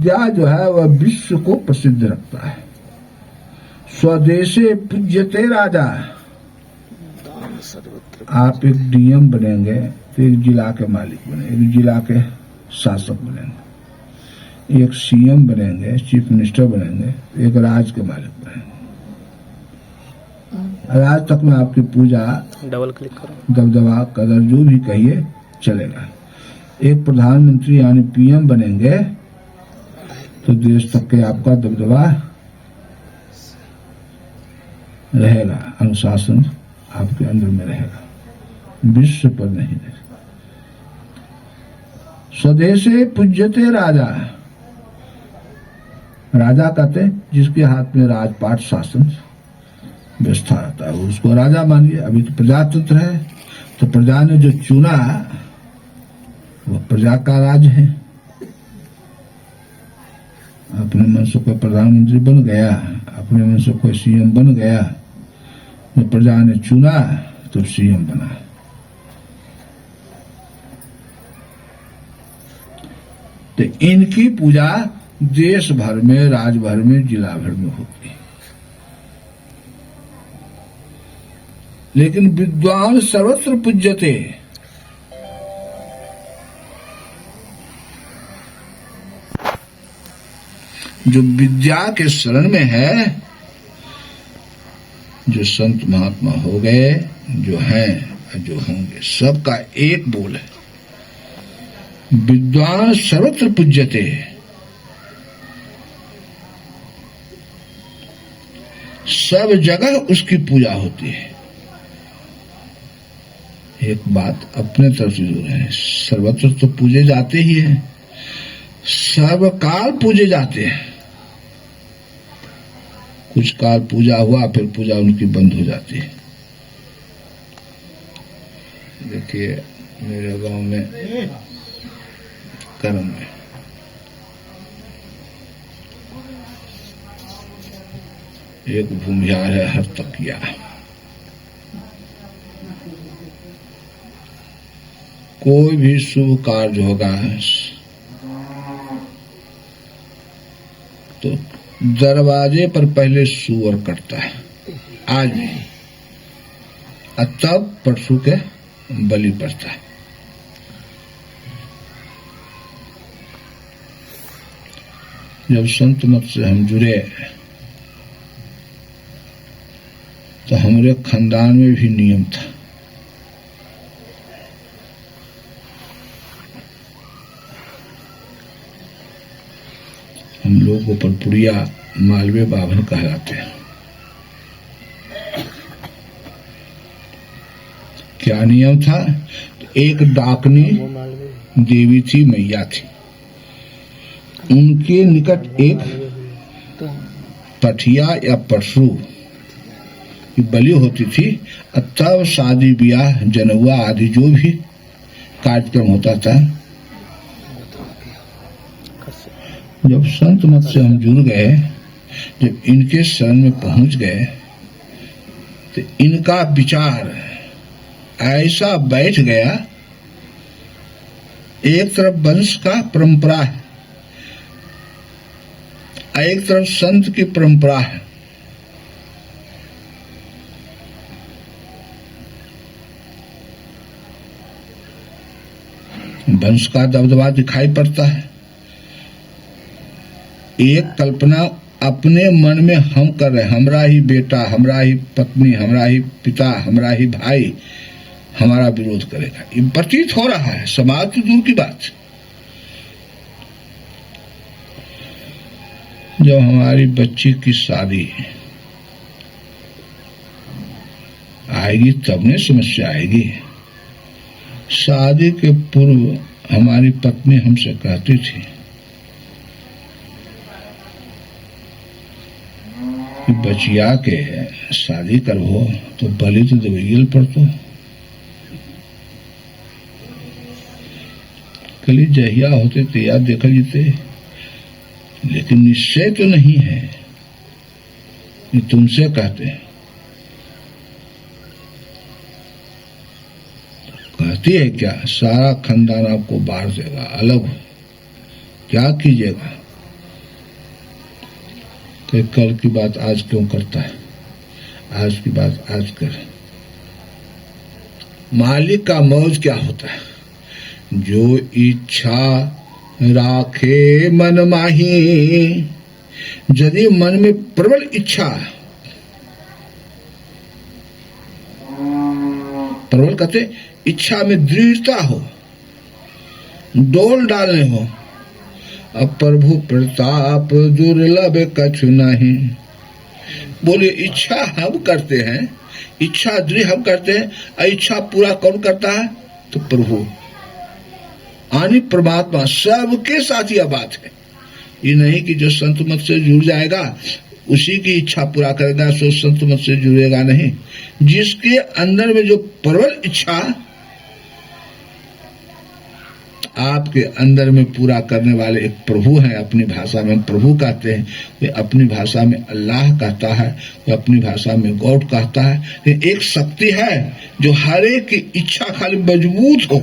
विद्या जो है वह विश्व को प्रसिद्ध रखता है। स्वदेशे पूज्यते राजा। आप एक डीएम बनेंगे तो एक जिला के मालिक बनेंगे, एक जिला के शासक बनेंगे, एक सीएम बनेंगे, चीफ मिनिस्टर बनेंगे, एक राज्य के मालिक बनेंगे। आज तक में आपकी पूजा, डबल क्लिक करो, दबदबा, कदर जो भी कहिए चलेगा। एक प्रधानमंत्री यानी पीएम बनेंगे तो देश तक के आपका दबदबा रहेगा, अनुशासन आपके अंदर में रहेगा, विश्व पर नहीं रहेगा। स्वदेशे पूज्यते राजा। राजा कहते जिसके हाथ में राजपाट शासन व्यवस्था रहता है उसको राजा मानिए। अभी तो प्रजातंत्र है तो प्रजा ने जो चुना वो प्रजा का राज है। अपने मन से कोई प्रधानमंत्री बन गया, अपने मन से कोई सीएम बन गया, जो प्रजा ने चुना तो सीएम बना। तो इनकी पूजा देश भर में, राज्य भर में, जिला भर में होती है। लेकिन विद्वान सर्वत्र पूज्यते। जो विद्या के शरण में है, जो संत महात्मा हो गए, जो हैं, जो होंगे, सबका एक बोल है, विद्वान सर्वत्र पूज्यते। सब जगह उसकी पूजा होती है। एक बात अपने तरफ से जोर है, सर्वत्र तो पूजे जाते ही हैं, सर्वकाल पूजे जाते हैं। कुछ काल पूजा हुआ फिर पूजा उनकी बंद हो जाती है। देखिए मेरे गांव में कर्म में एक भूमिहार है, हर तकिया। कोई भी शुभ कार्य होगा तो दरवाजे पर पहले सुअर कटता है, आज भी, और तब परसों के बलि पड़ता है। जब संत मत से हम जुड़े तो हमारे खानदान में भी नियम था। हम लोग ऊपर पुड़िया मालवे बाभन कहलाते हैं। क्या नियम था? एक डाकनी देवी थी, मैया थी, उनके निकट एक पठिया या परशु की बलि होती थी। तब शादी ब्याह जनेऊ आदि जो भी कार्यक्रम होता था। जब संत मत से हम जुड़ गए, जब इनके शरण में पहुंच गए तो इनका विचार ऐसा बैठ गया। एक तरफ वंश का परंपरा है, एक तरफ संत की परंपरा है। वंश का दबदबा दिखाई पड़ता है। एक कल्पना अपने मन में हम कर रहे, हमरा ही बेटा, हमरा ही पत्नी, हमरा ही पिता, हमरा ही भाई हमारा विरोध करेगा, ये प्रतीत हो रहा है। समाज तो दूर की बात। जब हमारी बच्ची की शादी आएगी तब ने समस्या आएगी। शादी के पूर्व हमारी पत्नी हमसे कहती थी कि बचिया के शादी करबो तो बलि तो देवैल पड़तो। कली जहिया होते तैयार देखा जीते, लेकिन निश्चय तो नहीं है। ये तुमसे कहते हैं, कहती है क्या? सारा खानदान आपको बांट देगा, अलग हो, क्या कीजिएगा? कि कल की बात आज क्यों करता है, आज की बात आज कर। मालिक का मौज क्या होता है, जो इच्छा राखे मन माही। यदि मन में प्रबल इच्छा, प्रबल कहते इच्छा में दृढ़ता हो, डोल डालने हो, अब प्रभु प्रताप दुर्लभ कछु नहीं। बोले इच्छा हम करते हैं, इच्छा दृढ़ हम करते हैं, इच्छा पूरा कौन करता है, तो प्रभु आनी परमात्मा। सबके साथ यह बात है, ये नहीं कि जो संत मत से जुड़ जाएगा उसी की इच्छा पूरा करेगा, सो संत मत से जुड़ेगा नहीं। जिसके अंदर में जो प्रबल इच्छा आपके अंदर में पूरा करने वाले एक प्रभु हैं, अपनी भाषा में प्रभु कहते हैं, वे अपनी भाषा में अल्लाह कहता है, वे अपनी भाषा में गॉड कहता है। एक शक्ति है जो हर एक की इच्छा खाली मजबूत हो।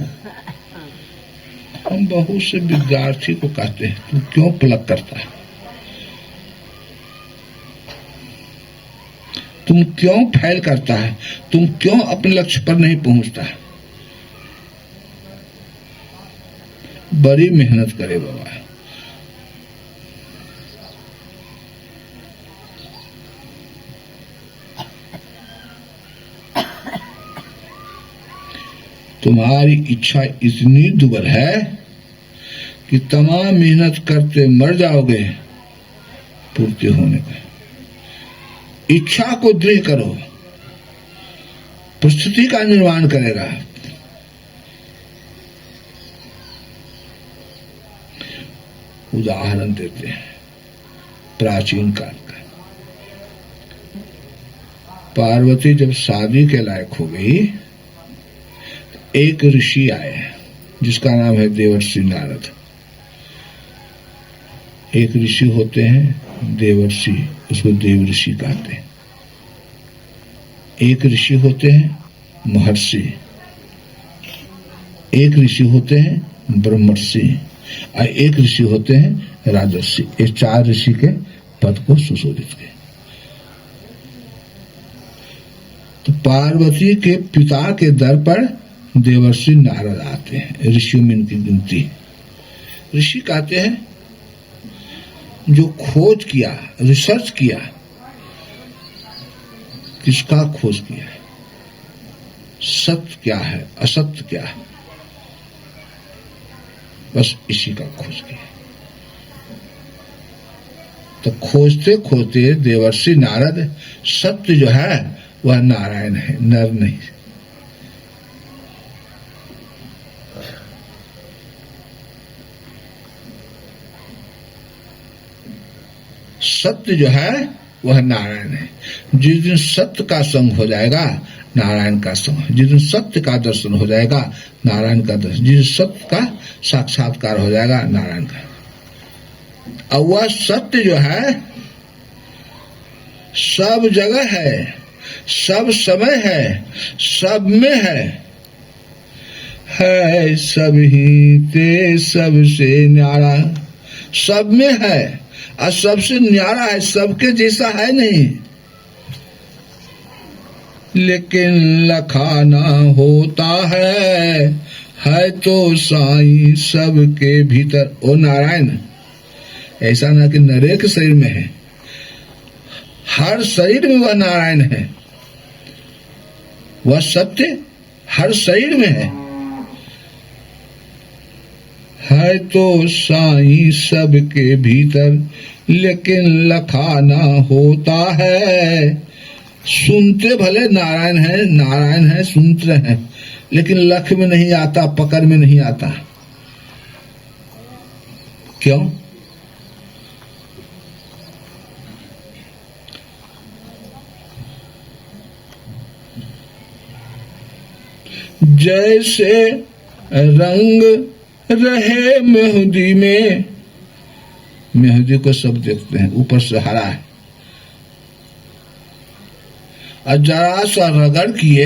हम बहुत से विद्यार्थी को कहते हैं तू क्यों पलक करता है, तुम क्यों फैल करता है, तुम क्यों अपने लक्ष्य पर नहीं पहुंचता है। बड़ी मेहनत करे बाबा, तुम्हारी इच्छा इतनी दुर्बल है कि तमाम मेहनत करते मर जाओगे पूर्ति होने का। इच्छा को दृढ़ करो, परिस्थिति का निर्माण करेगा। उदाहरण देते हैं प्राचीन काल का। पार्वती जब शादी के लायक हो गई, एक ऋषि आए जिसका नाम है देवर्षि नारद। एक ऋषि होते हैं देवर्षि, उसको देव ऋषि कहते हैं। एक ऋषि होते हैं महर्षि, एक ऋषि होते हैं ब्रह्मर्षि, और एक ऋषि होते हैं राजर्षि। ये चार ऋषि के पद को सुशोभित किए। तो पार्वती के पिता के दर पर देवर्षि नारद आते हैं। ऋषियों में इनकी गिनती है। ऋषि कहते हैं जो खोज किया, रिसर्च किया, किसका खोज किया, सत्य क्या है असत्य क्या है, बस इसी का खोज किया। तो खोजते खोजते देवर्षि नारद, सत्य जो है वह नारायण है, नर नहीं। सत्य जो है वह नारायण है। जिस दिन सत्य का संग हो जाएगा नारायण का संग, जिस दिन सत्य का दर्शन हो जाएगा नारायण का दर्शन, जिस सत्य का साक्षात्कार हो जाएगा नारायण का। और वह सत्य जो है सब जगह है, सब समय है, सब में है सब ही ते सबसे न्यारा, सब में है और सबसे न्यारा है, सबके जैसा है नहीं। लेकिन लखाना होता है तो साईं सबके भीतर। ओ नारायण, ऐसा ना कि नरेक शरीर में है, हर शरीर में वह नारायण है। वह सत्य हर शरीर में है तो साईं सबके भीतर। लेकिन लखाना होता है, सुनते भले नारायण है सुनते हैं, लेकिन लख में नहीं आता, पकड़ में नहीं आता। क्यों? जैसे रंग रहे मेहंदी में, मेहंदी को सब देखते हैं ऊपर से हरा है, और जरा सा रगड़ किए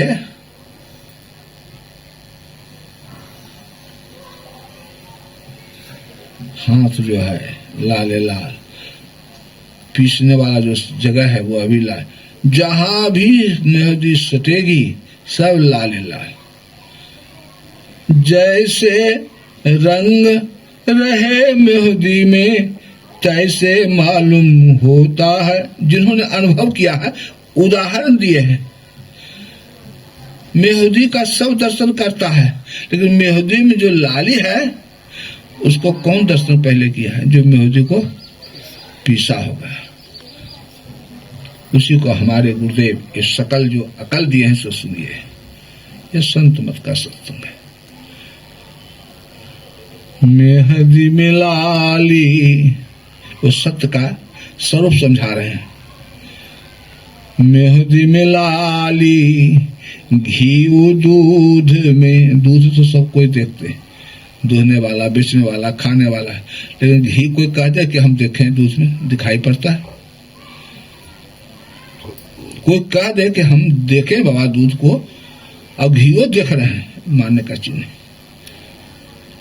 हाथ जो है लाल लाल, पीसने वाला जो जगह है वो अभी लाल, जहां भी मेहंदी सटेगी सब लाल लाल। जैसे रंग रहे मेहंदी में तैसे मालूम होता है। जिन्होंने अनुभव किया है उदाहरण दिए हैं। मेहंदी का सब दर्शन करता है, लेकिन मेहंदी में जो लाली है उसको कौन दर्शन पहले किया है? जो मेहंदी को पीसा होगा। उसी को हमारे गुरुदेव ये सकल जो अकल दिए हैं सो सुनिए। ये संत मत का सत्संग है। मेहंदी में लाली, वो सत्य का स्वरूप समझा रहे हैं। मेहंदी में लाली घी दूध में, दूध तो सब कोई देखते हैं, दूहने वाला, बेचने वाला, खाने वाला है, लेकिन घी कोई कहता है कि हम देखें दूध में? दिखाई पड़ता है? कोई कह दे कि हम देखें बाबा दूध को, अब घी देख रहे हैं, मानने का चिन्ह।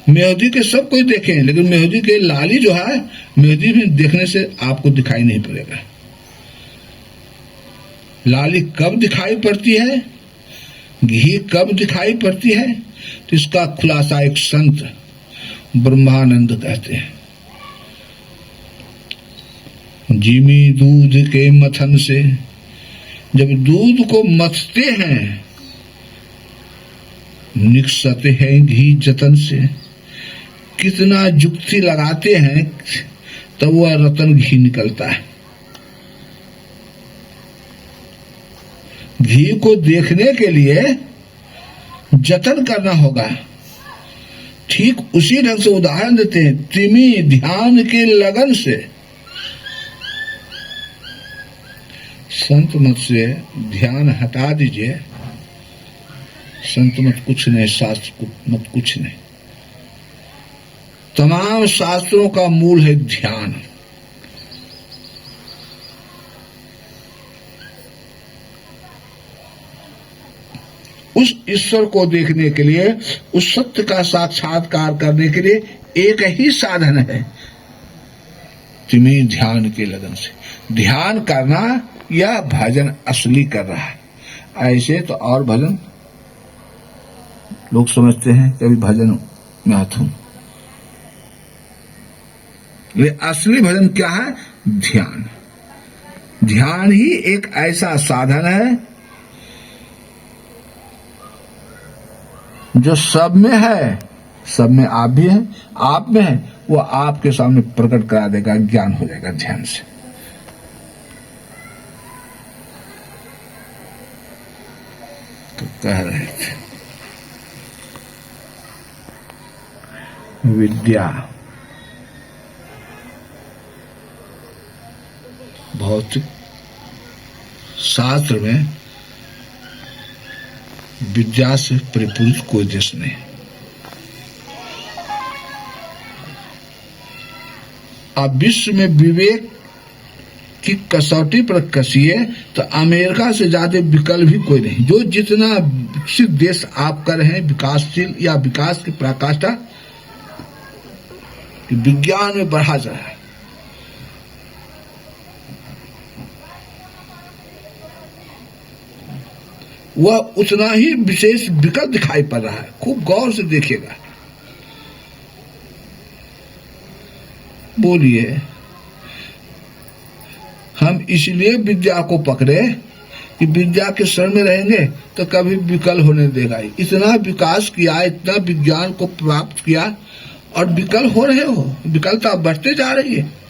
मेहंदी के सब कोई देखें, लेकिन मेहंदी के लाली जो है, मेहंदी में देखने से आपको दिखाई नहीं पड़ेगा। लाली कब दिखाई पड़ती है, घी कब दिखाई पड़ती है, तो इसका खुलासा एक संत ब्रह्मानंद कहते हैं। जिमी दूध के मथन से, जब दूध को मथते हैं, निकसते हैं घी जतन से, कितना जुक्ति लगाते हैं तब वह रतन घी निकलता है। घी को देखने के लिए जतन करना होगा। ठीक उसी ढंग से उदाहरण देते हैं, तिमी ध्यान के लगन से। संत मत से ध्यान हटा दीजिए, संत मत कुछ नहीं, शास्त्र मत कुछ नहीं। तमाम शास्त्रों का मूल है ध्यान। उस ईश्वर को देखने के लिए, उस सत्य का साक्षात्कार करने के लिए एक ही साधन है, तुम्हें ध्यान के लगन से ध्यान करना या भजन असली कर रहा है। ऐसे तो और भजन लोग समझते हैं कि अभी भजन में हाथ हूं। ये असली भजन क्या है? ध्यान। ध्यान ही एक ऐसा साधन है जो सब में है, सब में आप भी हैं, आप में है, वो आपके सामने प्रकट करा देगा, ज्ञान हो जाएगा ध्यान से। तो कह रहे थे विद्या भौतिक शास्त्र में विद्या से परिपूर्ण कोई देश नहीं। आप विश्व में विवेक की कसौटी पर कसिए तो अमेरिका से ज्यादा विकल्प भी कोई नहीं। जो जितना विकसित देश आप कर रहे हैं, विकासशील या विकास की पराकाष्ठा विज्ञान में बढ़ा जा रहा है, वह उतना ही विशेष विकल्प दिखाई पड़ रहा है। खूब गौर से देखिएगा। बोलिए, हम इसलिए विद्या को पकड़े कि विद्या के शरण में रहेंगे तो कभी विकल होने देगा। इतना विकास किया, इतना विज्ञान को प्राप्त किया और विकल हो रहे हो, विकलता बढ़ते जा रही है।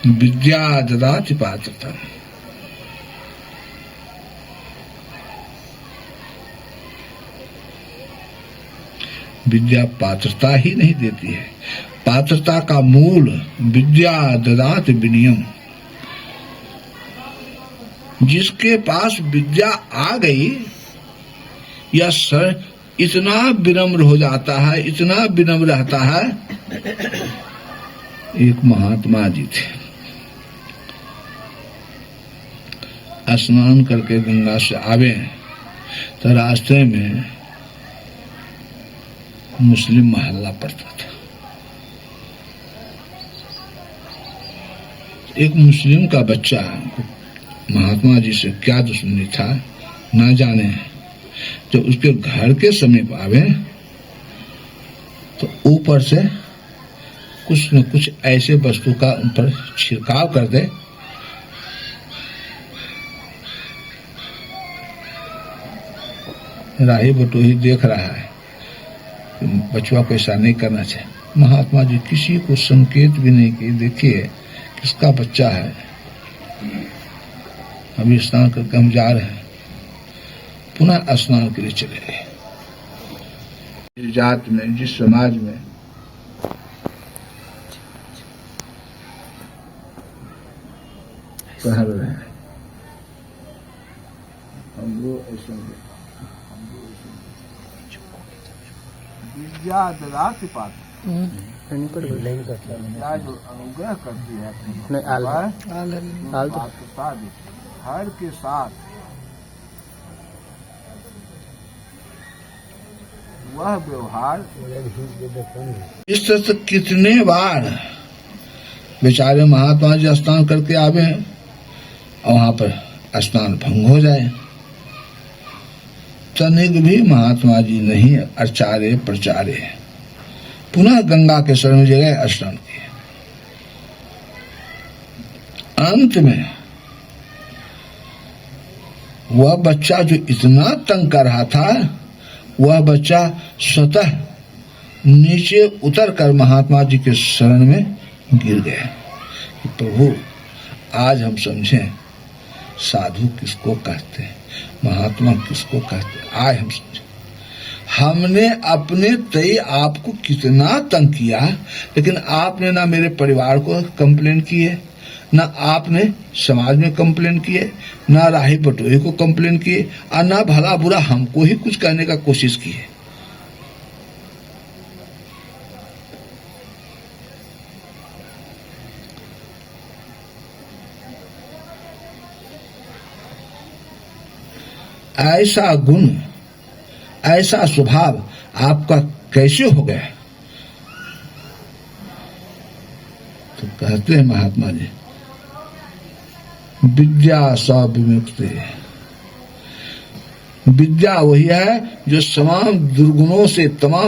विद्या ददाति पात्रता, विद्या पात्रता ही नहीं देती है। पात्रता का मूल विद्या ददाति विनियम। जिसके पास विद्या आ गई या सर इतना विनम्र हो जाता है, इतना विनम्र रहता है। एक महात्मा जी थे, स्नान करके गंगा से आवे तो रास्ते में मुस्लिम मोहल्ला पड़ता था। एक मुस्लिम का बच्चा महात्मा जी से क्या दुश्मनी था ना जाने, जब उसके घर के समीप आवे तो ऊपर से कुछ न कुछ ऐसे वस्तु का उन पर छिड़काव कर दे, राही बटोही देख रहा है कि बचवा को ऐसा नहीं करना चाहिए। महात्मा जी किसी को संकेत भी नहीं किए, देखिए किसका बच्चा है, अभी स्नान करके हम जा रहे हैं। पुनः स्नान के लिए चले गए। जिस जात में, जिस समाज में पहल रहे हैं हम लोग ऐसे विद्या ददाति पात्र, विद्या जो अनुग्रह करती है अपने हर के साथ, वह व्यवहार इस तरह से कितने बार बेचारे महात्मा जी स्नान करके आवे और वहां पर स्नान भंग हो जाए, तनिक भी महात्मा जी नहीं अर्चारे प्रचारे, पुनः गंगा के शरण में जगह स्नान किए। अंत में वह बच्चा जो इतना तंग कर रहा था, वह बच्चा स्वतः नीचे उतर कर महात्मा जी के शरण में गिर गया। प्रभु आज हम समझें साधु किसको कहते हैं, महात्मा किसको कहते हैं, आज हम समझें। हमने अपने तय आपको कितना तंग किया, लेकिन आपने ना मेरे परिवार को कंप्लेन की है, ना आपने समाज में कंप्लेन किए, ना राही पटोही को कंप्लेन किए, और ना भला बुरा हमको ही कुछ कहने का कोशिश की है। ऐसा गुण, ऐसा स्वभाव आपका कैसे हो गया? तो कहते हैं महात्मा जी, विद्या स विमुक्ति। विद्या वही है जो तमाम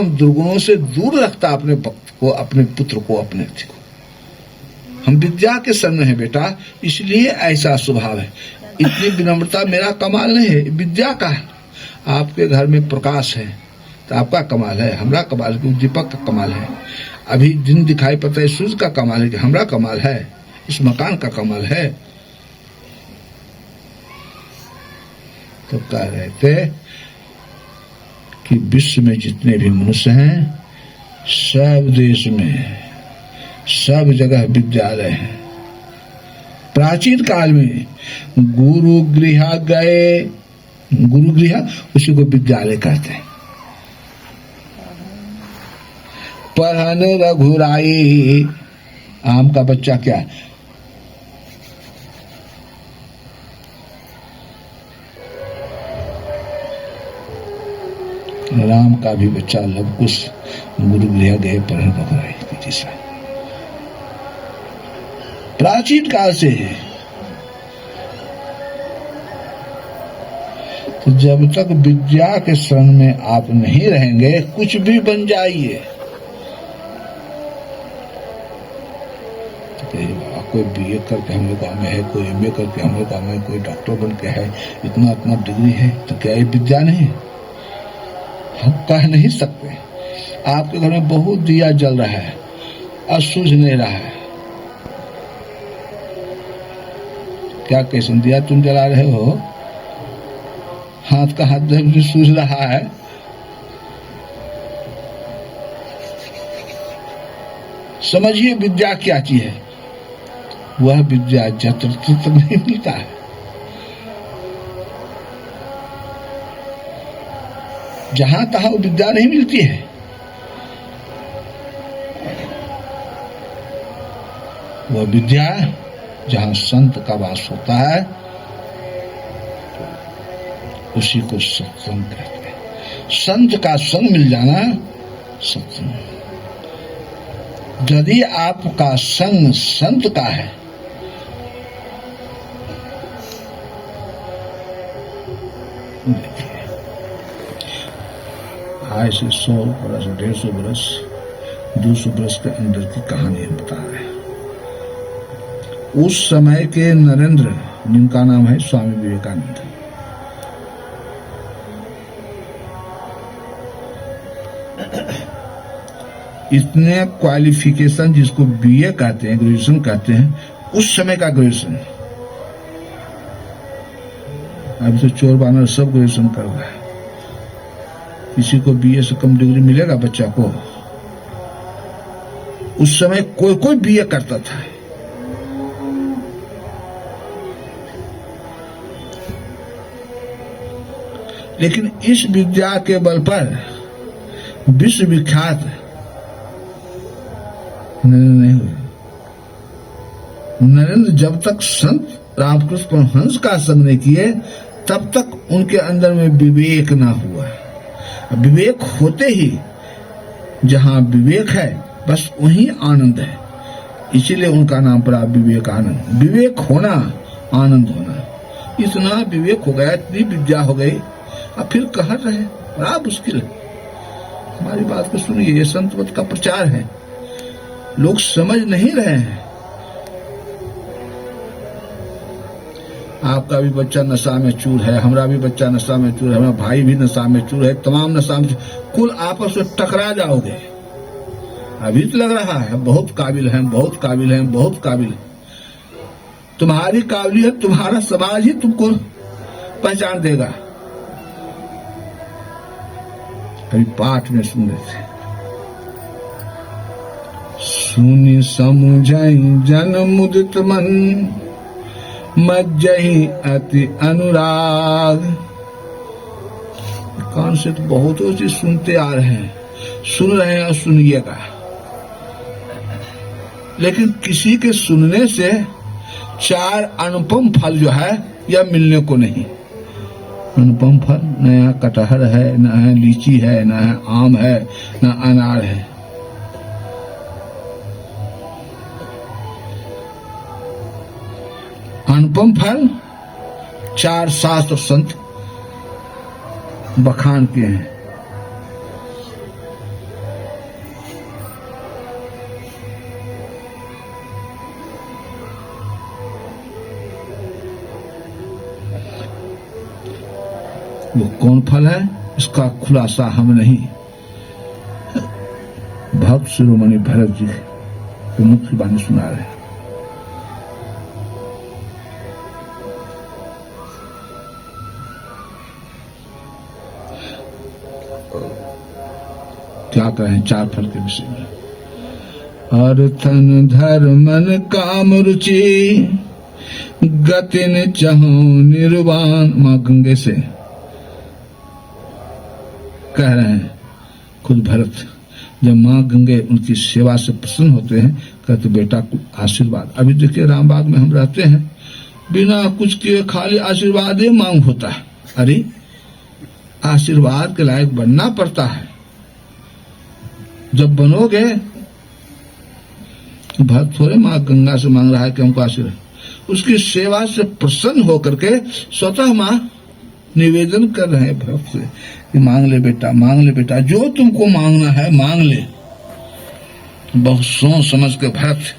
दुर्गुणों से दूर रखता अपने भक्त को, अपने पुत्र को, अपने अति को। हम विद्या के शरण हैं बेटा, इसलिए ऐसा स्वभाव है। इतनी विनम्रता मेरा कमाल नहीं है, विद्या का। आपके घर में प्रकाश है तो आपका कमाल है, हमरा कमाल है, दीपक का कमाल है। अभी दिन दिखाई पड़ता है, सूर्य का कमाल है कि हमरा कमाल है, इस मकान का कमाल है। तो कह रहे थे कि विश्व में जितने भी मनुष्य हैं, सब देश में, सब जगह विद्यालय हैं। प्राचीन काल में गुरु गृह गए, गुरु गृह उसी को विद्यालय कहते हैं। पढ़न रघुराई, आम का बच्चा क्या है? राम का भी बच्चा लवकुश गुरु गृह गए, पढ़न रघुराई। तीसरा प्राचीन काल से है। तो जब तक विद्या के शरण में आप नहीं रहेंगे, कुछ भी बन जाइए। तो कोई बीए करके हम लोग गाँव में है, कोई एमए करके हम लोग गाँव में, कोई डॉक्टर बन के है, इतना इतना डिग्री है, तो क्या ये विद्या नहीं? हम कह नहीं सकते। आपके घर में बहुत दिया जल रहा है और सूझ नहीं रहा है, क्या कैसे दिया तुम जला रहे हो? हाथ का हाथ जब सूझ रहा है, समझिए विद्या क्या चीज है। वह विद्या जत्र तत्र नहीं मिलता है। जहां तहां विद्या नहीं मिलती है। वह विद्या जहां संत का वास होता है, उसी को सत्संग कहते हैं। संत का संग मिल जाना सत्य। यदि आपका संग संत का है, आज से 100 बरस, 150 बरस, 200 बरस के अंदर की कहानी हम बता रहे हैं। उस समय के नरेंद्र, जिनका नाम है स्वामी विवेकानंद, इतने क्वालिफिकेशन, जिसको बीए कहते हैं, ग्रेजुएशन कहते हैं, उस समय का ग्रेजुएशन। अभी तो चोर बानर सब ग्रेजुएशन कर रहा है। किसी को बीए से कम डिग्री मिलेगा बच्चा को? उस समय कोई कोई बीए करता था। लेकिन इस विद्या के बल पर विश्वविख्यात नहीं हुए। नरेंद्र जब तक संत रामकृष्ण परमहंस का संग नहीं किए, तब तक उनके अंदर में विवेक ना हुआ। विवेक होते ही, जहां विवेक है बस वहीं आनंद है। इसीलिए उनका नाम पड़ा विवेकानंद। विवेक होना, आनंद होना। इतना विवेक हो गया, इतनी विद्या हो गई, अब फिर कहाँ रहे? बड़ा मुश्किल है। हमारी बात को सुनिए, ये संतवत का प्रचार है, लोग समझ नहीं रहे हैं। आपका भी बच्चा नशा में चूर है, हमारा भी बच्चा नशा में चूर है, हमारा भाई भी नशा में चूर है, तमाम नशा में, कुल आपस में टकरा जाओगे। अभी तो लग रहा है बहुत काबिल हैं, बहुत काबिल हैं, बहुत काबिल हैं। तुम्हारी काबिलियत, तुम्हारा समाज ही तुमको पहचान देगा। अभी पाठ में सुन रहे थे, सुनि समुझई जन मुदित मन, मज्जहि अति अनुराग। कान से तो बहुत चीज सुनते आ रहे हैं, सुन रहे हैं और सुनिएगा। लेकिन किसी के सुनने से 4 अनुपम फल जो है यह मिलने को नहीं। अनुपम फल, न यहाँ कटहर है, न है लीची है, न है आम है, न अनार है। अनुपम फल 4 शास्त्र संत बखान के हैं। वो कौन फल है, इसका खुलासा हम नहीं, भक्त शिरोमणि भरत जी को मुख्य बाणी सुना रहे हैं। क्या कहें 4 फल के विषय में? अर्थन धर्मन काम रुचि, गतिन चाहो निर्वाण। मां गंगे से कह रहे हैं खुद भरत, जब मां गंगे उनकी सेवा से प्रसन्न होते हैं, कहते बेटा आशीर्वाद। अभी देखिए रामबाग में हम रहते हैं, बिना कुछ किए खाली आशीर्वाद ही मांग होता है। अरे आशीर्वाद के लायक बनना पड़ता है। जब बनोगे, भक्त थोड़े मां गंगा से मांग रहा है कि हमको आशीर्वाद, उसकी सेवा से प्रसन्न होकर के स्वतः मां निवेदन कर रहे हैं भक्त से कि मांग ले बेटा, मांग ले बेटा, जो तुमको मांगना है मांग ले। बहुत सोच समझ के भक्त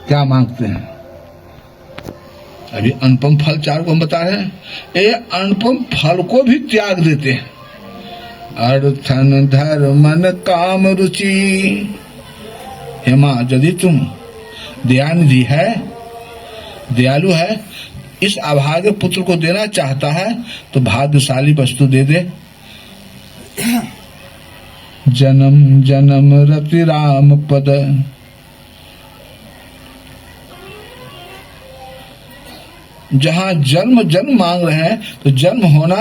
क्या मांगते हैं। अभी अनुपम फल 4 को हम बता रहे हैं, ये अनुपम फल को भी त्याग देते हैं। अर्थन धर्मन काम रुचि। हे मां, यदि तुम दयानिधि है, दयालु है, इस अभागे पुत्र को देना चाहता है तो भाग्यशाली वस्तु दे दे। जन्म जन्म रति राम पद। जहां जन्म जन्म मांग रहे हैं तो जन्म होना,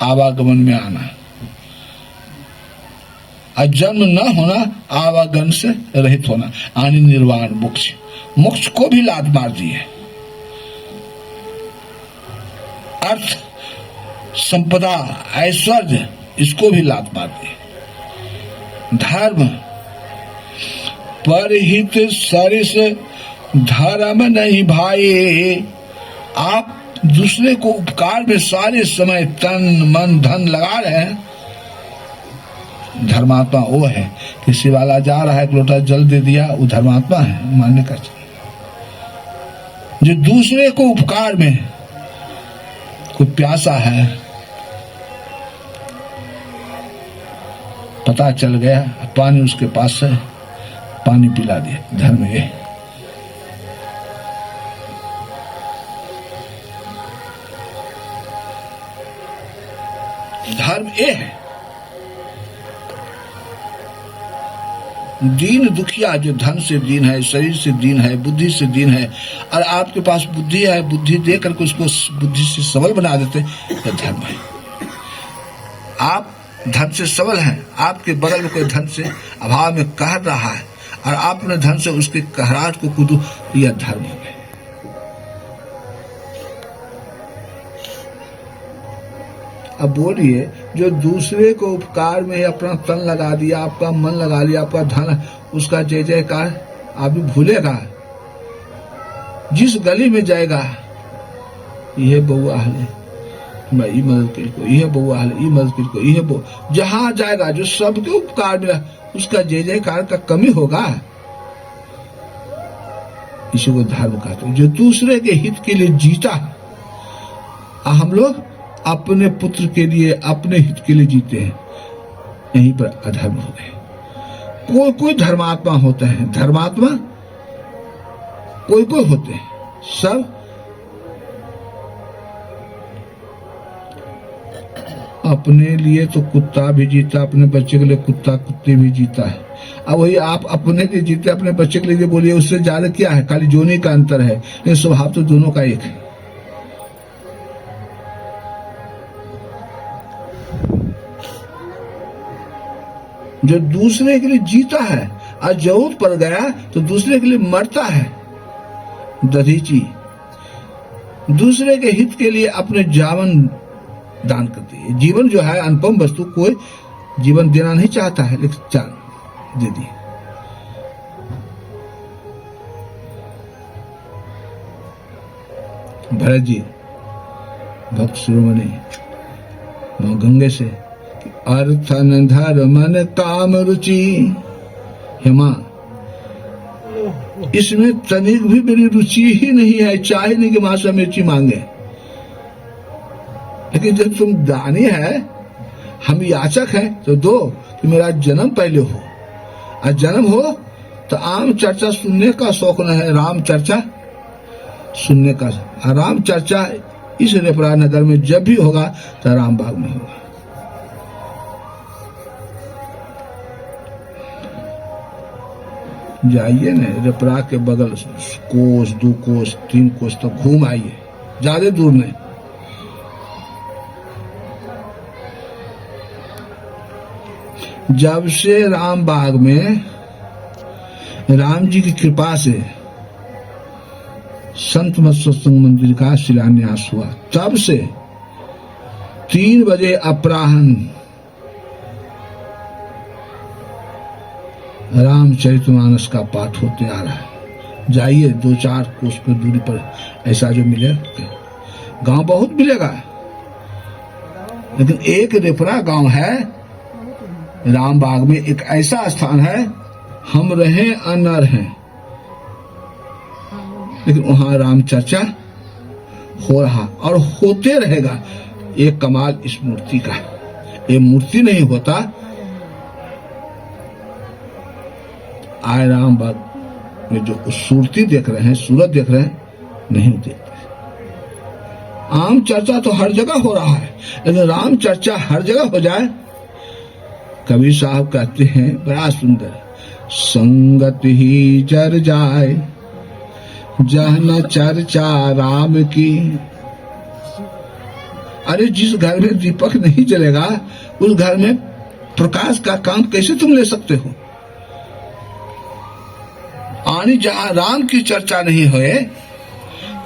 आवागमन में आना, और जन्म न होना, आवागमन से रहित होना, आनी निर्वाण मोक्ष। मोक्ष को भी लात मार दी है। अर्थ, संपदा, ऐश्वर्य, इसको भी लात मार दी। धर्म परहित सरिस धर्म नहीं भाई। आप दूसरे को उपकार में सारे समय तन मन धन लगा रहे हैं, धर्मात्मा वो है। किसी वाला जा रहा है, एक लोटा जल दे दिया, वो धर्मात्मा है, मानने का चाहिए। जो दूसरे को उपकार में, कोई प्यासा है, पता चल गया पानी उसके पास है, पानी पिला दिया, धर्म ये। धर्म ये है। दीन दुखिया जो धन से दीन है, शरीर से दीन है, बुद्धि से दीन है, और आपके पास बुद्धि है, बुद्धि दे करके उसको बुद्धि से सबल बना देते, तो धर्म है। आप धन से सबल हैं, आपके बगल में कोई धन से अभाव में कह रहा है और आपने धन से उसके कहराहट को कूदो, यह धर्म है। अब बोलिए, जो दूसरे को उपकार में अपना तन लगा दिया, आपका मन लगा लिया, आपका धन, उसका जय जयकार आप भी भूलेगा। जिस गली में जाएगा, यह बउआ है, मैं ये मदद कर, यह बउआ है, ये मदद कर, यह बउआ, जहां जाएगा जो सबके उपकार मिला, उसका जय जयकार का कमी होगा। इसी को धर्म कहते हैं, जो दूसरे के हित के लिए जीता। हम लोग अपने पुत्र के लिए, अपने हित के लिए जीते हैं, यहीं पर अधर्म हो गए। कोई कोई धर्मात्मा होते हैं, धर्मात्मा कोई कोई होते हैं, सब अपने लिए तो कुत्ता भी जीता, अपने बच्चे के लिए कुत्ता कुत्ते भी जीता है। अब वही आप अपने लिए जीते, अपने बच्चे के लिए बोलिए, उससे ज्यादा क्या है? खाली जोनी का अंतर है, लेकिन स्वभाव तो दोनों का एक है। जो दूसरे के लिए जीता है और जरूरत पड़ गया तो दूसरे के लिए मरता है, दधीची दूसरे के हित के लिए अपने जीवन दान करती है। जीवन जो है अनुपम वस्तु, कोई जीवन देना नहीं चाहता है, लेकिन जान दे दी। भरत जी भक्त शिरोमणि मां गंगे से, अर्थन धर्मन काम रुचि, हेमा इसमें तनिक भी मेरी रुचि ही नहीं है, चाहे नहीं कि मां मिर्ची मांगे। लेकिन जब तुम दानी है, हम याचक हैं, तो दो कि मेरा जन्म पहले हो, और जन्म हो तो आम चर्चा सुनने का शौक न है, राम चर्चा सुनने का। राम चर्चा इस रेपरा नगर में जब भी होगा तो राम बाग में होगा। जाइए न रेपरा के बगल कोस, 2 कोस, 3 कोस तक घूम आइए, ज्यादा दूर नहीं। जब से राम बाग में राम जी की कृपा से संत मत सत्संग मंदिर का शिलान्यास हुआ, तब से 3 बजे अपराह्न रामचरितमानस का पाठ होते आ रहा है। जाइए 2-4 कोस की दूरी पर ऐसा जो मिले, गांव बहुत मिलेगा, लेकिन एक रेपरा गांव है रामबाग में, एक ऐसा स्थान है, हम रहे अनर हैं, लेकिन वहां राम चर्चा हो रहा और होते रहेगा। ये कमाल इस मूर्ति का, ये मूर्ति नहीं होता आय रामबाग में जो सूरती देख रहे हैं, सूरत देख रहे हैं, नहीं देखते। आम चर्चा तो हर जगह हो रहा है, लेकिन राम चर्चा हर जगह हो जाए। कबीर साहब कहते हैं बड़ा सुंदर, संगत ही जर जाए जहन चर्चा राम की। अरे जिस घर में दीपक नहीं जलेगा, उस घर में प्रकाश का काम कैसे तुम ले सकते हो? आनी जहां राम की चर्चा नहीं होए,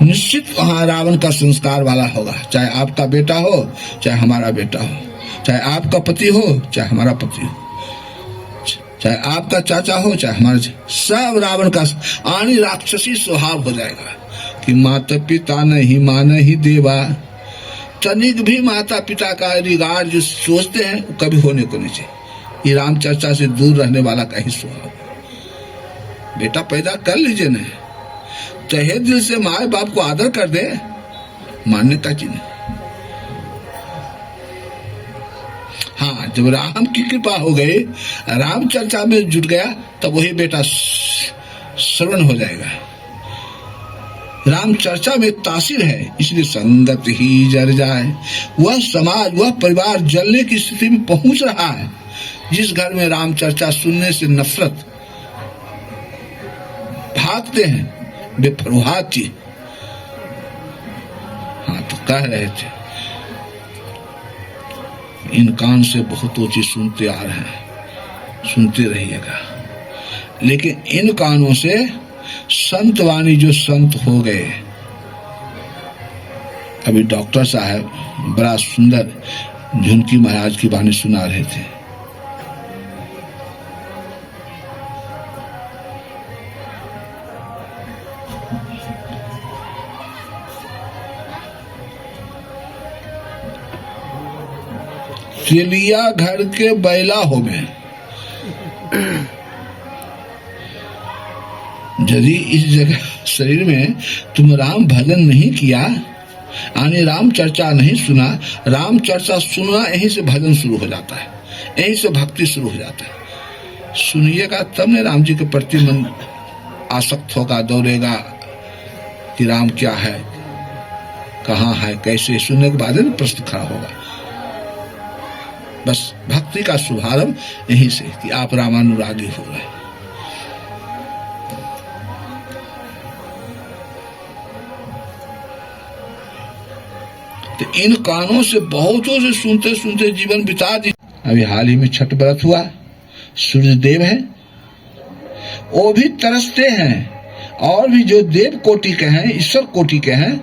निश्चित वहां रावण का संस्कार वाला होगा। चाहे आपका बेटा हो, चाहे हमारा बेटा हो, चाहे आपका पति हो, चाहे हमारा पति हो। चाहे आपका चाचा हो चाहे हमारा, सब रावण का आनी राक्षसी स्वभाव हो जाएगा कि माता पिता नहीं माने ही देवा। तनिक भी माता पिता का रिगार्ड जो सोचते हैं वो कभी होने को नहीं चाहिए। ये राम चर्चा से दूर रहने वाला का ही स्वभाव। बेटा पैदा कर लीजिए ना, तहे दिल से माए बाप को आदर कर दे, मान्यता की नहीं। हाँ, जब राम की कृपा हो गई, राम चर्चा में जुट गया, तब वही बेटा श्रवण हो जाएगा। राम चर्चा में तासीर है, इसलिए संगत ही जर जाए। वह समाज, वह परिवार जलने की स्थिति में पहुंच रहा है जिस घर में राम चर्चा सुनने से नफरत भागते हैं बेफरुहात जी। हाँ, तो कह रहे थे इन कान से बहुत ऊंची सुनते आ रहे हैं, सुनते रहिएगा। लेकिन इन कानों से संत वाणी जो संत हो गए, अभी डॉक्टर साहब बड़ा सुंदर झुनकी महाराज की वाणी सुना रहे थे। चलिया घर के बैला हो में, यदि इस जगह शरीर में तुम राम भजन नहीं किया, यानी राम चर्चा नहीं सुना, राम चर्चा सुनना यहीं से भजन शुरू हो जाता है, यहीं से भक्ति शुरू हो जाता है। सुनिएगा तब ने राम जी के प्रति मन आसक्त होगा, दौड़ेगा कि राम क्या है, कहाँ है, कैसे। सुनने के बाद प्रश्न खड़ा होगा। बस भक्ति का शुभारंभ यहीं से कि आप रामानुरागी हो गए। तो इन कानों से बहुतों से सुनते सुनते जीवन बिता दी। अभी हाल ही में छठ व्रत हुआ, सूर्य देव है, वो भी तरसते हैं, और भी जो देव कोटि के हैं, ईश्वर कोटि के हैं,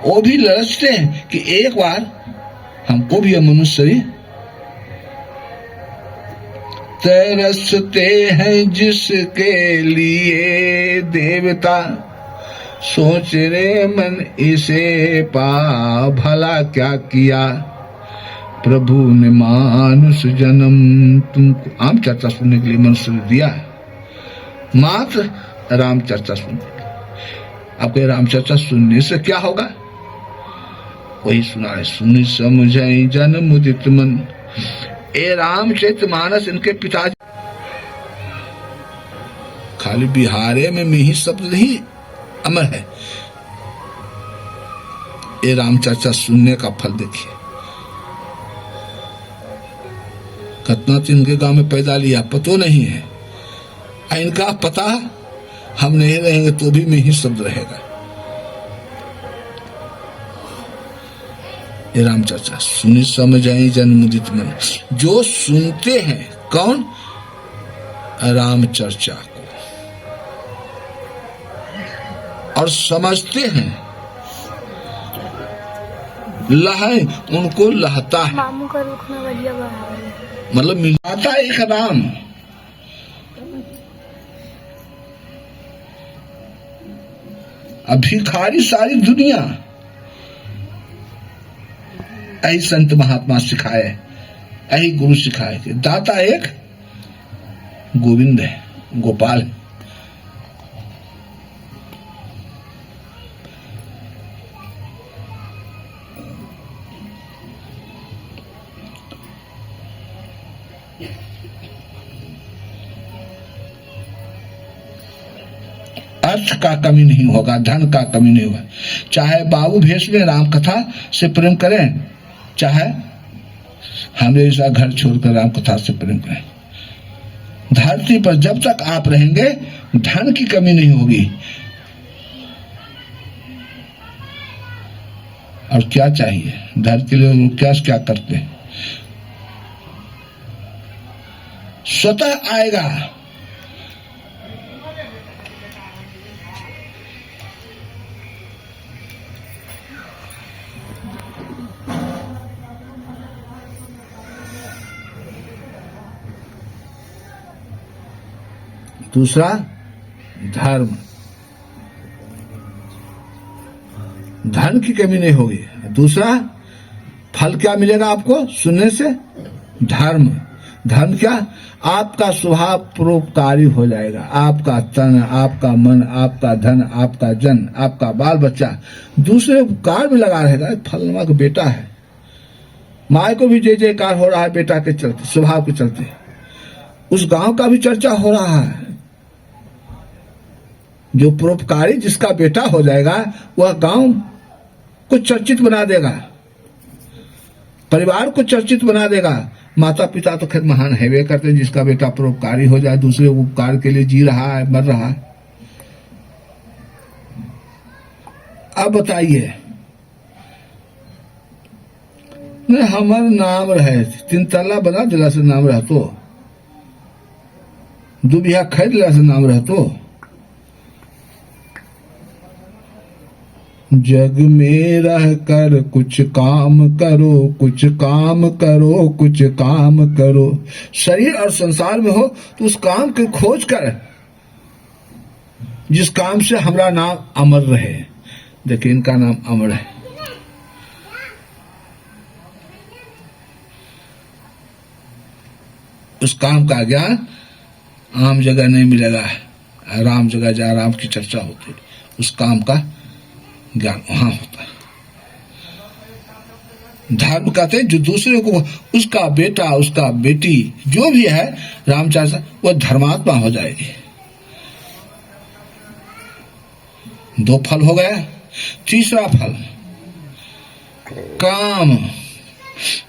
वो भी ललचते हैं कि एक बार हमको भी मनुष्य। तरसते हैं जिसके लिए देवता, सोच रे मन इसे पा, भला क्या किया प्रभु ने मानुष जन्म तुमको। आम चर्चा सुनने के लिए मनुष्य दिया है, मात्र राम चर्चा सुनने के लिए। आपको राम चर्चा सुनने से क्या होगा, वही सुना है। सुन समझाई जन मुदित मन, ए रामचरितमानस इनके पिताजी। खाली बिहारे में मिही शब्द नहीं अमर है, ये राम चर्चा सुनने का फल देखिए। कितना तो इनके गांव में पैदा लिया पतो नहीं है, इनका पता हम नहीं रहेंगे तो भी मिही शब्द रहेगा। ये राम चर्चा सुनी समझाई जन मुदित मन, जो सुनते हैं कौन, राम चर्चा को, और समझते हैं, लहे उनको लहता है, मामू का रुख में बढ़िया बना है, मतलब मिलाता एक राम। अब भिखारी सारी दुनिया, यही संत महात्मा सिखाए, यही गुरु सिखाए कि दाता एक गोविंद है, गोपाल है। अर्थ का कमी नहीं होगा, धन का कमी नहीं होगा। चाहे बाबू भेष में राम कथा से प्रेम करें, चाहे हमेशा घर छोड़कर राम कथा से प्रेम करें। धरती पर जब तक आप रहेंगे धन की कमी नहीं होगी। और क्या चाहिए, धरती लोग क्या क्या करते हैं, स्वतः आएगा। दूसरा धर्म, धन की कमी नहीं होगी। दूसरा फल क्या मिलेगा आपको सुनने से? धर्म। धर्म क्या? आपका स्वभाव परोपकारी हो जाएगा। आपका तन, आपका मन, आपका धन, आपका जन, आपका बाल बच्चा दूसरे उपकार में लगा रहेगा। फलना का बेटा है, माँ को भी जय जयकार हो रहा है बेटा के चलते, स्वभाव के चलते। उस गांव का भी चर्चा हो रहा है। जो परोपकारी जिसका बेटा हो जाएगा वह गांव को चर्चित बना देगा, परिवार को चर्चित बना देगा। माता पिता तो खैर महान है वे करते, जिसका बेटा परोपकारी हो जाए, दूसरे उपकार के लिए जी रहा है, मर रहा है। अब बताइए, हमार नाम रहे 3 तल्ला बना दिला से नाम रह तो, 2 बीघा खरीद दिला से नाम रह तो। जग में रह कर कुछ काम करो, कुछ काम करो, कुछ काम करो। शरीर और संसार में हो तो उस काम की खोज कर, जिस काम से हमारा नाम अमर रहे। देखिए इनका नाम अमर है। उस काम का ज्ञान आम जगह नहीं मिलेगा। राम जगह जहाँ राम की चर्चा होती है, उस काम का ज्ञान वहां होता है। धर्म कहते हैं जो दूसरे को, उसका बेटा, उसका बेटी जो भी है रामचाचा, वह धर्मात्मा हो जाएगी। 2 फल हो गया। तीसरा फल काम।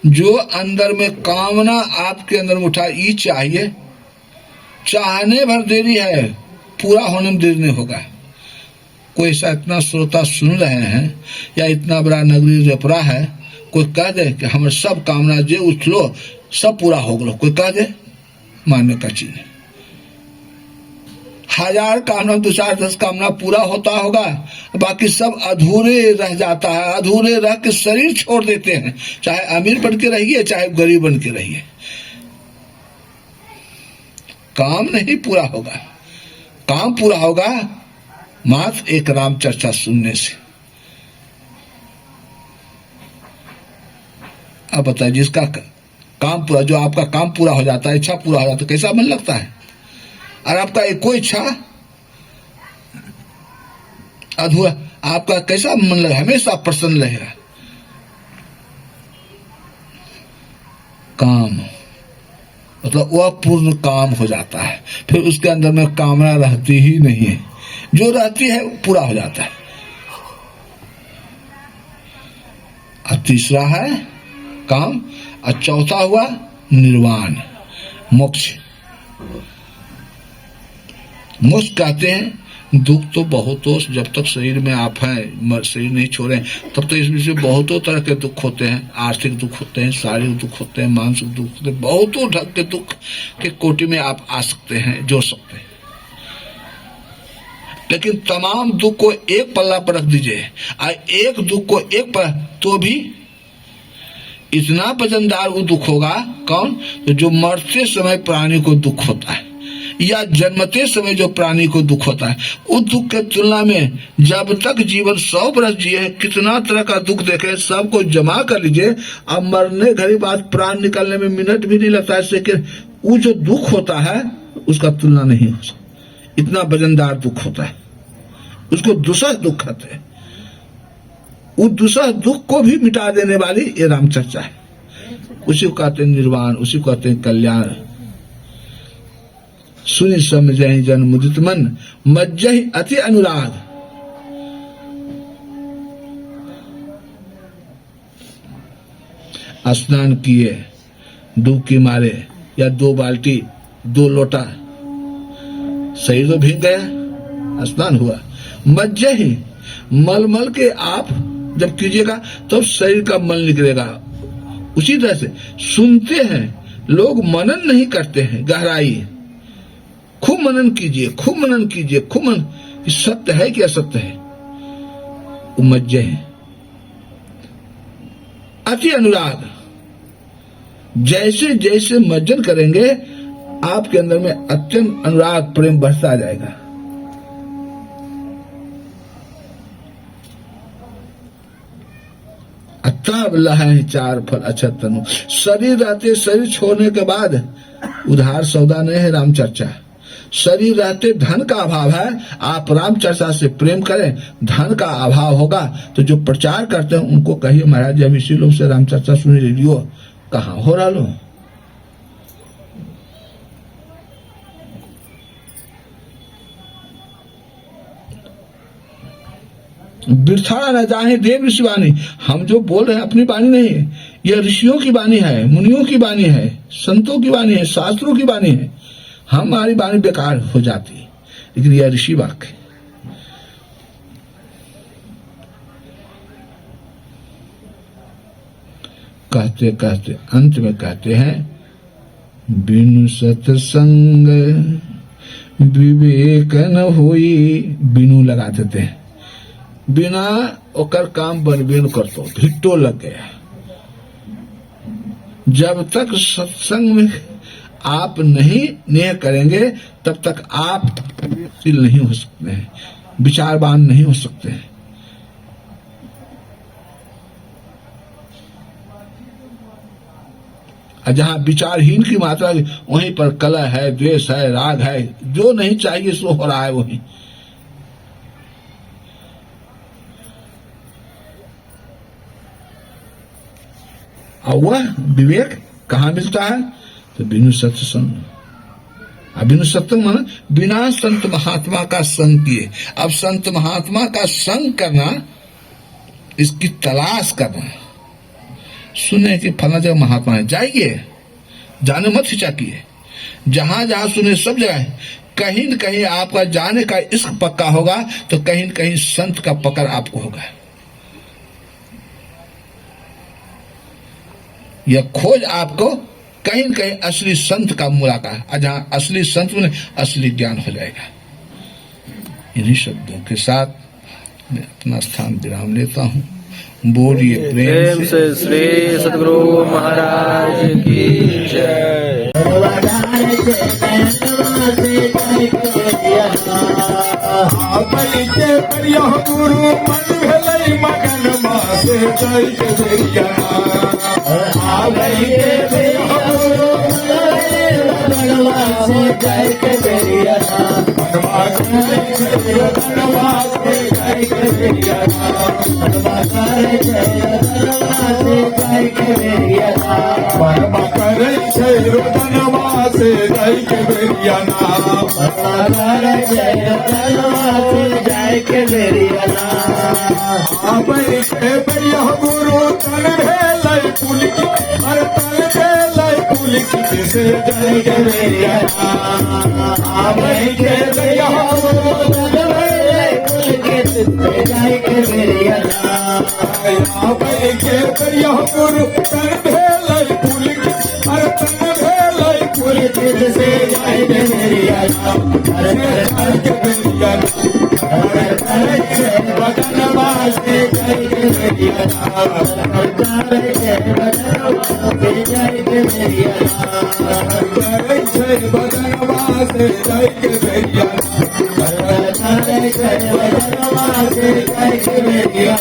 जो अंदर में कामना आपके अंदर में उठा, ये चाहिए, चाहने भर देरी है, पूरा होने में देरी नहीं होगा। कोई ऐसा इतना श्रोता सुन रहे हैं या इतना बड़ा नगरी रेपरा है, कोई कह दे कि हमें सब कामना जे उठ लो, सब पूरा हो गलो, कोई कह दे, मानने का चीज है। 1000 कामना, 2 4 10 कामना पूरा होता होगा, बाकी सब अधूरे रह जाता है। अधूरे रह के शरीर छोड़ देते हैं, चाहे अमीर बन के रहिए, चाहे गरीब बन के रहिए, काम नहीं पूरा होगा। काम पूरा होगा मात्र एक राम चर्चा सुनने से। अब बताइए, जिसका काम पूरा, जो आपका काम पूरा हो जाता है, इच्छा पूरा हो जाता है, कैसा मन लगता है? और आपका एक कोई इच्छा अधूरा, आपका कैसा मन लगा? हमेशा प्रसन्न रहेगा। काम मतलब वह पूर्ण काम हो जाता है, फिर उसके अंदर में कामना रहती ही नहीं है। जो रहती है पूरा हो जाता है। और तीसरा है काम, और चौथा हुआ निर्वाण, मोक्ष। मोक्ष कहते हैं दुख तो बहुत हो, जब तक शरीर में आप हैं, शरीर नहीं छोड़े तब तो इसमें से बहुतों तरह के दुख होते हैं। आर्थिक दुख होते हैं, शारीरिक दुख होते हैं, मानसिक दुख होते हैं, बहुतों ढंग के दुख के कोटि में आप आ सकते हैं, जोड़ सकते हैं। लेकिन तमाम दुख को एक पल्ला पर रख दीजिए, और एक दुख को एक पर, तो भी इतना वजनदार वो दुख होगा। कौन? तो जो मरते समय प्राणी को दुख होता है, या जन्मते समय जो प्राणी को दुख होता है, उस दुख के तुलना में जब तक जीवन 100 बरस जिए, कितना तरह का दुख देखे, सबको जमा कर लीजिए। अब मरने घड़ी बाद प्राण निकलने में मिनट भी नहीं लगता है, लेकिन वो जो दुख होता है उसका तुलना नहीं हो सकता। इतना वजनदार दुख होता है, उसको दुसह दुख कहते हैं। उस दुसह दुख को भी मिटा देने वाली ये राम चर्चा है। उसी को कहते हैं निर्वाण, उसी को कहते हैं कल्याण। सुनि समझहि जन मुदित मन, मज्जहि अति अनुराग। स्नान किए डुबकी मारे, या 2 बाल्टी 2 लोटा, शरीर तो भीग गया, स्नान हुआ। मज्जहि, मल के आप जब कीजिएगा तो शरीर का मल निकलेगा। उसी तरह से सुनते हैं लोग, मनन नहीं करते हैं गहराई। खूब मनन कीजिए, खूब मनन कीजिए, खूब मनन, सत्य है कि असत्य है, उमज्जै है। अति अनुराग, जैसे जैसे मज्जन करेंगे आपके अंदर में अत्यंत अनुराग प्रेम बढ़ता जाएगा। तब लहे चार फल अच्छा तनु। शरीर रहते, शरीर छोड़ने के बाद उधार सौदा नहीं है राम चर्चा। शरीर रहते धन का अभाव है, आप राम चर्चा से प्रेम करें, धन का अभाव होगा तो जो प्रचार करते हैं उनको कहिए महाराज हम इसी लोग से राम चर्चा सुनी रेडियो कहाँ हो रहा लो। बिरथा न जाए देव ऋषि वाणी। हम जो बोल रहे हैं अपनी वाणी नहीं है, यह ऋषियों की वाणी है, मुनियों की वाणी है, संतों की वाणी है, शास्त्रों की वाणी है। हमारी वाणी बेकार हो जाती है, लेकिन यह ऋषि वाक्य है। कहते कहते अंत में कहते हैं बिनु सत्संग विवेक न होई। बिनु लगा देते हैं, बिना ओकर काम बनबे न करतो, भिट्टो लग गया। जब तक सत्संग में आप नहीं नेह करेंगे तब तक आप विवेकशील नहीं हो सकते हैं, विचारवान नहीं हो सकते हैं। जहां विचारहीन की मात्रा वहीं पर कलह है, द्वेष है, राग है, जो नहीं चाहिए सो हो रहा है वहीं। और वह विवेक कहाँ मिलता है? तो बिनु सत्संग। बिनु सत्संग माना बिना संत महात्मा का संग किए। अब संत महात्मा का संग करना, इसकी तलाश करना, सुने कि फला जगह महात्मा है, जाइए, जाने मत हिचकिए। जहां जहां सुने सब जगह कहीं न कहीं आपका जाने का इश्क पक्का होगा, तो कहीं न कहीं संत का पकड़ आपको होगा। यह खोज आपको कहीं न कहीं असली संत का मुलाकात, जहां असली संत में असली ज्ञान हो जाएगा। इन्हीं शब्दों के साथ मैं अपना स्थान विराम लेता हूँ। बोलिए प्रेम से श्री सद्गुरु महाराज की जय। गुरु मन भेलै मगन मासे जय के बेरिया। जय के बेरिया गुरु तन भेलै पुलकी, हर तन भेलै पुलकी से जय के बेरिया। जय के बेरिया गुरु तन भेलै पुलकी, हर तन भेलै पुलकी से जय के बेरिया। जय के बेरिया बदनवा से जय के बेरिया। जय के बेरिया बदनवा से जय के बेरिया। बदनवा से जय के बेरिया।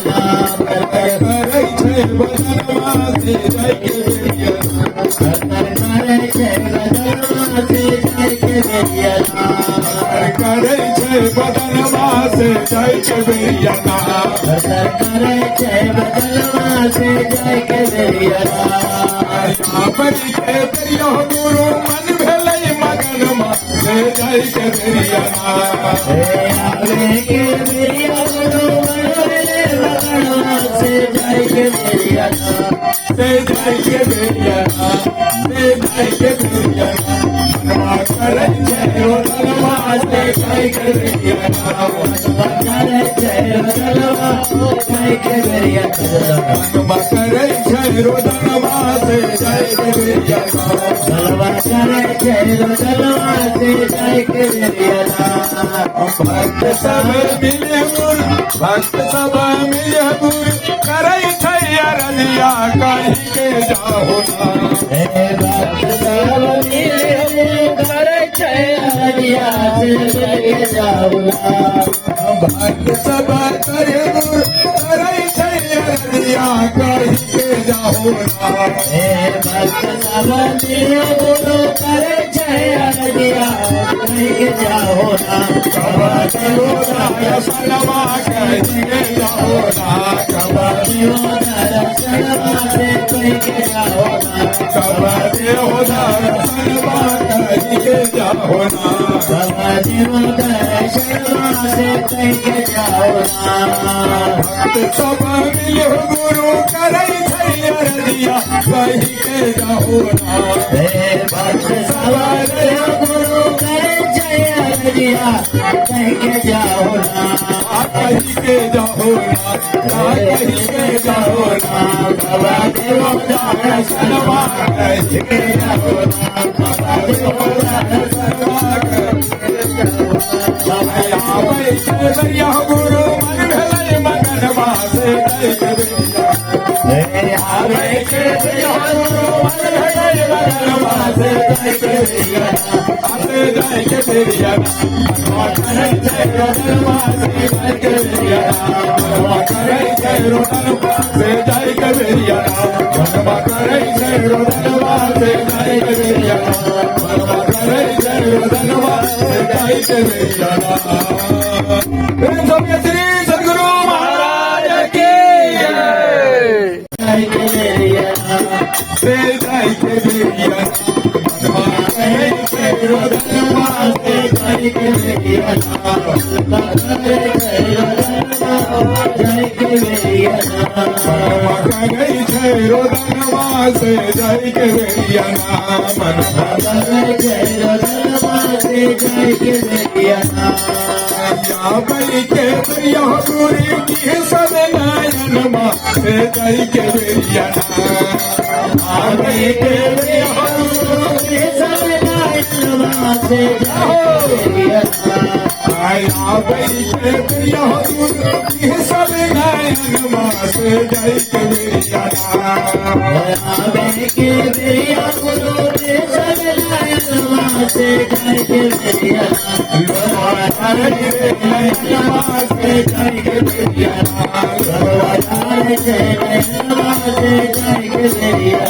बदनवा से जय के बेरिया। करे छे बदनवा से जय के बेरिया। करे छे बदनवा से जय के बेरिया। बड़ी के बेरिया गुरु मन भेलै मगन से जय के बेरिया। के बेरिया गुरु मन भेलै मगन से जय के बेरिया। से जय के बेरिया। से जय के बेरिया। करे छे बदनवा से जय के बेरिया। करे छे बदनवा जय के बेरिया। करे छे बदनवा से जय के बेरिया। करे छे बदनवा से जय के बेरिया। भक्त सब मिले गुरु, भक्त सब मिले गुरु, करे छे अरनिया कहीं के जाहो ना। भक्त सब मिले गुरु से मिल जाओ भक्त सब करे करे छैया कही के जाओ हे भक्त सब गुरु करे छैया कही के जाओ सलवा कही के जाओ सलवा से कही के जाओ सलवा कही के जाओ से कही के जाओ भक्त सब मिलो गुरु करे छैया रजिया कही के जाओ हे भक्त सब मिलो गुरु करे छैया रजिया कही के जाओ कही के जाओ कही के जाओ बाबा देव सलवा कही के जाओ बाबा देव सलवा करिया गुरु मन भले मगन वासे आवे के गुरु मन भले मगन वासे आते जाए के बेरिया करे जय रोदन वासे जाए के बेरिया करे जय रोदन वासे जाए के बेरिया करे जय रोदन वासे जाए के बेरिया करे जय रोदन वासे जाए के बेरिया श्री सद्गुरु महाराज की जय के बेरिया से जाए के बेरिया रोदन वासे जाए के बेरिया जय के बेरिया गई जय रोदन वासे जाए के बेरिया मन जय रोदन वासे जाए के बेरिया या बलि के बेरिया गुरु की सब नयन मा से जाए के बेरिया आ गई के बेरिया गुरु की सब नयन मा से जाए के बेरिया आया बलि के बेरिया गुरु की सब नयन मा से जाए के बेरिया आवे के बेरिया गुरु की सब नयन मा से जाए के बेरिया नमस्ते जय के बेरिया जय के बेरिया